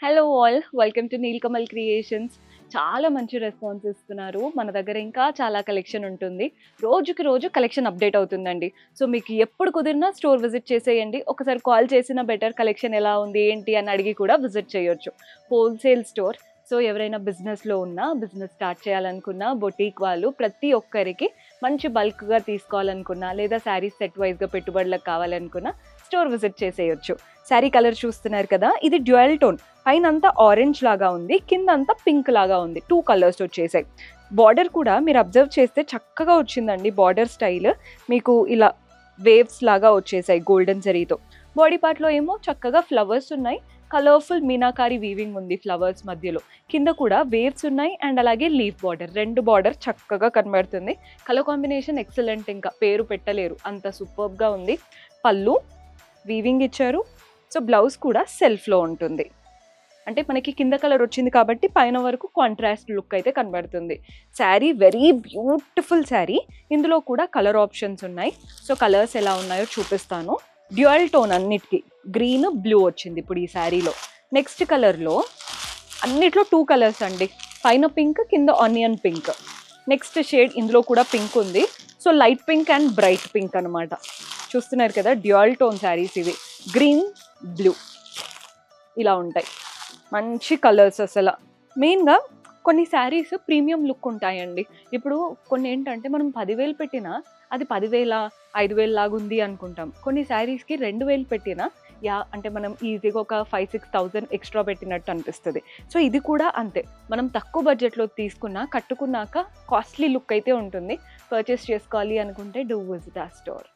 Hello all, welcome to Nilkamal creations. చాలా మంచి response ఇస్తున్నారు. మన దగ్గర ఇంకా చాలా కలెక్షన్ ఉంటుంది. రోజుకి రోజు కలెక్షన్ అప్డేట్ అవుతుందండి. సో మీకు ఎప్పుడు కుదిరినా స్టోర్ విజిట్ చేసేయండి. ఒకసారి కాల్ చేసిన బెటర్, కలెక్షన్ ఎలా ఉంది ఏంటి అని అడిగి కూడా విజిట్ చేయొచ్చు. Wholesale store. సో ఎవరైనా బిజినెస్లో ఉన్నా, బిజినెస్ స్టార్ట్ చేయాలనుకున్నా, బొటీక్ వాళ్ళు ప్రతి ఒక్కరికి మంచి బల్క్గా తీసుకోవాలనుకున్నా, లేదా శారీస్ సెట్ వైజ్గా పెట్టుబడులకు కావాలనుకున్నా స్టోర్ విజిట్ చేసేయొచ్చు. శారీ కలర్ చూస్తున్నారు కదా, ఇది డ్యూయల్ టోన్. పైన అంతా ఆరెంజ్ లాగా ఉంది, కింద అంతా పింక్ లాగా ఉంది. 2 కలర్స్ వచ్చేసాయి. బార్డర్ కూడా మీరు అబ్జర్వ్ చేస్తే చక్కగా వచ్చిందండి. బార్డర్ స్టైల్ మీకు ఇలా వేవ్స్ లాగా వచ్చేసాయి గోల్డెన్ జరీతో. బాడీ పార్ట్లో ఏమో చక్కగా ఫ్లవర్స్ ఉన్నాయి. కలర్ఫుల్ మీనాకారి వీవింగ్ ఉంది ఫ్లవర్స్ మధ్యలో. కింద కూడా వేవ్స్ ఉన్నాయి అండ్ అలాగే లీఫ్ బార్డర్, 2 బార్డర్ చక్కగా కనబడుతుంది. కలర్ కాంబినేషన్ ఎక్సలెంట్, ఇంకా పేరు పెట్టలేరు, అంత సూపర్గా ఉంది. పళ్ళు వీవింగ్ ఇచ్చారు. సో బ్లౌజ్ కూడా సెల్ఫ్లో ఉంటుంది. అంటే మనకి కింద కలర్ వచ్చింది కాబట్టి పైన వరకు కాంట్రాస్ట్ లుక్ అయితే కనబడుతుంది. Sari very beautiful sari. ఇందులో కూడా కలర్ ఆప్షన్స్ ఉన్నాయి. సో కలర్స్ ఎలా ఉన్నాయో చూపిస్తాను. డ్యూయల్ టోన్ అన్నిటికీ గ్రీన్ బ్లూ వచ్చింది ఇప్పుడు ఈ శారీలో. నెక్స్ట్ కలర్లో అన్నిట్లో 2 కలర్స్ అండి. పైన పింక్, కింద ఆనియన్ పింక్. నెక్స్ట్ షేడ్ ఇందులో కూడా పింక్ ఉంది. So light pink and bright pink అనమాట. చూస్తున్నారు కదా, డ్యూయల్ టోన్ శారీస్ ఇవి. గ్రీన్ బ్లూ ఇలా ఉంటాయి. మంచి కలర్స్ అసలు. మెయిన్గా కొన్ని శారీస్ ప్రీమియం లుక్ ఉంటాయండి. ఇప్పుడు కొన్ని ఏంటంటే మనం 10,000 పెట్టినా అది 10,000 5,000 లాగా ఉంది అనుకుంటాం. కొన్ని శారీస్కి 2,000 పెట్టినా అంటే మనం ఈజీగా ఒక 5,000-6,000 ఎక్స్ట్రా పెట్టినట్టు అనిపిస్తుంది. సో ఇది కూడా అంతే. మనం తక్కువ బడ్జెట్లో తీసుకున్నా కట్టుకున్నాక కాస్ట్లీ లుక్ అయితే ఉంటుంది. పర్చేస్ చేసుకోవాలి అనుకుంటే డూ విజిట్ ఆ స్టోర్.